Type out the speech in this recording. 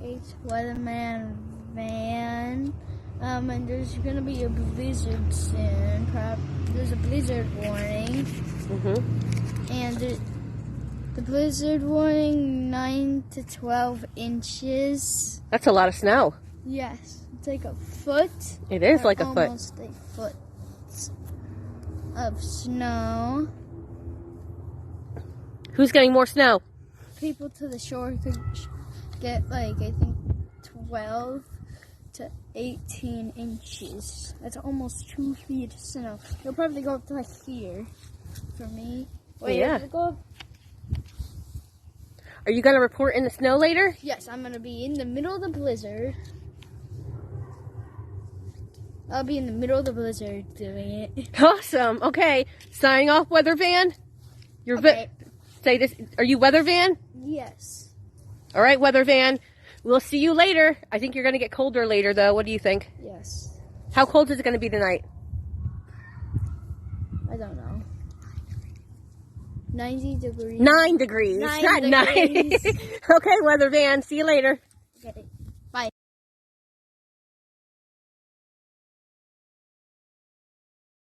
It's Weatherman Van. And there's gonna be a blizzard soon. There's a blizzard warning. And the blizzard warning 9 to 12 inches. That's a lot of snow. Yes, it's like a foot. It is like a foot. Almost a foot of snow. Who's getting more snow? People to the shore could get like, I think, 12 to 18 inches. That's almost 2 feet of snow. It'll probably go up to like here for me. Wait, Yeah. it'll go up. Are you going to report in the snow later? Yes, I'm going to be in the middle of the blizzard. I'll be in the middle of the blizzard doing it. Awesome. Okay. Signing off, Weather Van. You're Okay. say this. Are you Weather Van? Yes. All right, Weather Van. We'll see you later. I think you're going to get colder later, though. What do you think? Yes. How cold is it going to be tonight? I don't know. 90 degrees. 9 degrees. 9 Not degrees. 9. Okay, Weather Van. See you later. Okay.